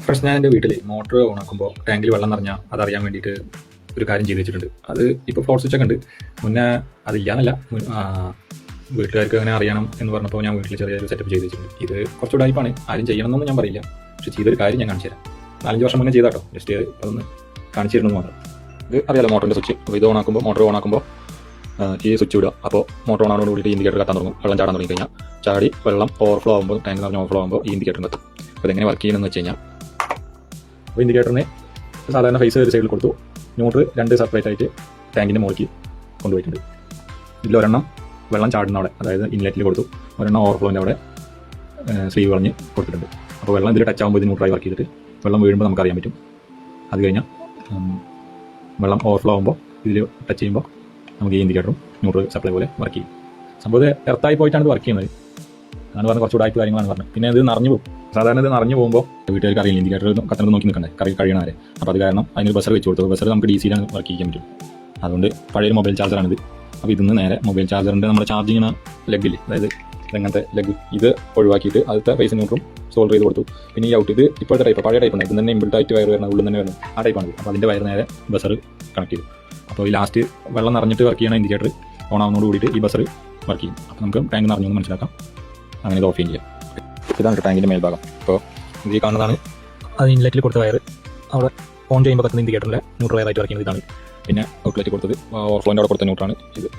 പ്രശ്നം ഞാൻ എൻ്റെ വീട്ടിൽ മോട്ടോർ ഓണാക്കുമ്പോൾ ടാങ്കിൽ വെള്ളം നിറഞ്ഞാൽ അതറിയാൻ വേണ്ടിയിട്ട് ഒരു കാര്യം ചെയ്ത് വെച്ചിട്ടുണ്ട്. അത് ഇപ്പോൾ ഫ്ലോട്ട് സ്വിച്ചൊക്കെ ഉണ്ട്. മുന്നേ അതില്ലാന്നല്ല, വീട്ടുകാർക്ക് അങ്ങനെ അറിയണം എന്ന് പറഞ്ഞപ്പോൾ ഞാൻ വീട്ടിൽ ചെറിയൊരു സെറ്റപ്പ് ചെയ്ത് വെച്ചിട്ടുണ്ട്. ഇത് കുറച്ച് ടൈപ്പാണ്, ആരും ചെയ്യണമെന്നൊന്നും ഞാൻ പറയില്ല. പക്ഷേ ചെയ്തൊരു കാര്യം ഞാൻ കാണിച്ചു തരാം. 4-5 വർഷം മുന്നേ ചെയ്താട്ടോ, ജസ്റ്റ് അതൊന്ന് കാണിച്ചു തരണമെന്ന് മാത്രം. ഇത് അറിയാലോ മോട്ടറിൻ്റെ സ്വിച്ച്. അപ്പോൾ ഇത് മോട്ടോർ ഓണാക്കുമ്പോൾ ഈ സ്വിച്ച് വിടുക. അപ്പോൾ മോട്ടോർ ഓണാണോട് കൂടിയിട്ട് ഇൻഡിക്കേറ്റർ കത്താൻ തുടങ്ങും. വെള്ളം ചാടാൻ തുടങ്ങി കഴിഞ്ഞാൽ ചാടി വെള്ളം ഓവർഫ്ലോ ആകുമ്പോൾ, ടാങ്ക് നിറഞ്ഞ് ഓവർഫ്ലോ ആകുമ്പോൾ ഈ ഇൻഡിക്കേറ്റർ കത്തും. അപ്പോൾ ഇതെങ്ങനെ വർക്ക് ചെയ്യണമെന്ന് വെച്ച് കഴിഞ്ഞാൽ, അപ്പോൾ ഇൻഡിക്കേറ്ററിന് സാധാരണ ഫേസ് ഒരു സൈഡിൽ കൊടുത്തു, ന്യൂട്രൽ 2 സെപ്പറേറ്റ് ആയിട്ട് ടാങ്കിൻ്റെ മുകളിലേക്ക് കൊണ്ടുപോയിട്ടുണ്ട്. ഇതിലൊരെണ്ണം വെള്ളം ചാടുന്ന അവിടെ, അതായത് ഇൻലെറ്റിൽ കൊടുത്തു, ഒരെണ്ണം ഓവർഫ്ലോൻ്റെ അവിടെ സ്ലീവ് കളഞ്ഞ് കൊടുത്തിട്ടുണ്ട്. അപ്പോൾ വെള്ളം ഇതിൽ ടച്ച് ആകുമ്പോൾ ഇത് ന്യൂട്രലായി വർക്ക് ചെയ്തിട്ട് വെള്ളം വീഴുമ്പോൾ നമുക്കറിയാൻ പറ്റും. അത് കഴിഞ്ഞാൽ വെള്ളം ഓവർഫ്ലോ ആകുമ്പോൾ ഇതിൽ ടച്ച് ചെയ്യുമ്പോൾ നമുക്ക് ഈ ഇൻഡിക്കേറ്ററും ന്യൂട്രൽ സപ്ലൈ പോലെ വർക്ക് ചെയ്യും. സംഭവം എർത്തായി പോയിട്ടാണ് ഇത് വർക്ക് ചെയ്യുന്നത്. അതാണ് പറഞ്ഞത്, കുറച്ചുകൂടെ ആയിട്ട് കാര്യങ്ങളാണ് പറഞ്ഞത്. പിന്നെ ഇത് നിറഞ്ഞു പോകും. സാധാരണ ഇത് നിറഞ്ഞു പോകുമ്പോൾ വീട്ടുകാർക്ക് അറിയില്ല, ഇൻഡിക്കേറ്റർ കത്തനത് നോക്കി നിൽക്കണ്ടേ, കഴിയണവരെ. അപ്പോൾ അത് കാരണം അതിനൊരു ബസർ വെച്ച് കൊടുത്തു. ബസർ നമുക്ക് DC-യിലാണ് വർക്ക് ചെയ്യാൻ പറ്റും. അതുകൊണ്ട് പഴയൊരു മൊബൈൽ ചാർജറാണിത്. അപ്പോൾ ഇതിന്ന് നേരെ മൊബൈൽ ചാർജറിൻ്റെ നമ്മുടെ ചാർജിങ് ലെഗിൽ, അതായത് ഇങ്ങനത്തെ ലെഗ്, ഇത് ഒഴിവാക്കിയിട്ട് അടുത്ത ഫേസ് ന്യൂട്രും സോൾഡർ ചെയ്ത് കൊടുത്തു. പിന്നെ ഈ ഔട്ട്, ഇത് ഇപ്പോഴത്തെ ടൈപ്പ്, പഴയ ടൈപ്പ് ഉണ്ട്. ഇത് തന്നെ ഇമ്പിൾട്ട് ആയിട്ട് വയർ വരുന്നത്, ഉള്ളിൽ തന്നെ വരുന്നത് ആ ടൈപ്പാണ്. അപ്പോൾ അതിൻ്റെ വയർ നേരെ ബസർ കണക്ട് ചെയ്തു. അപ്പോൾ ഈ ലാസ്റ്റ് വെള്ളം നിറഞ്ഞിട്ട് വർക്ക് ചെയ്യണ ഇൻഡിക്കേറ്റർ ഓൺ ആവുന്നതോട് കൂടിയിട്ട് ഈ ബസർ വർക്ക് ചെയ്യും. അപ്പോൾ നമുക്ക് ടാങ്ക് നിറഞ്ഞു എന്ന് മനസ്സിലാക്കാം. അങ്ങനെ ഇത് ഓഫ് ചെയ്യാം. ഇതാണ് ടാങ്കിൻ്റെ മേൽഭാഗം. അപ്പോൾ ഇത് കാണുന്നതാണ് അത് ഇൻലെറ്റിൽ കൊടുത്ത വയർ. അവിടെ ഓൺ ചെയ്യുമ്പോൾ കത്തുന്ന ഇൻഡിക്കേറ്ററിൻ്റെ ന്യൂട്രൽ വയറായിട്ട് വർക്ക് ചെയ്യുന്നത് ഇതാണ്. പിന്നെ ഔട്ട്ലെറ്റ് കൊടുത്തത് ഓവർഫ്ലോൻ്റെ അവിടെ കൊടുത്ത ന്യൂട്രാണ് ഇത്.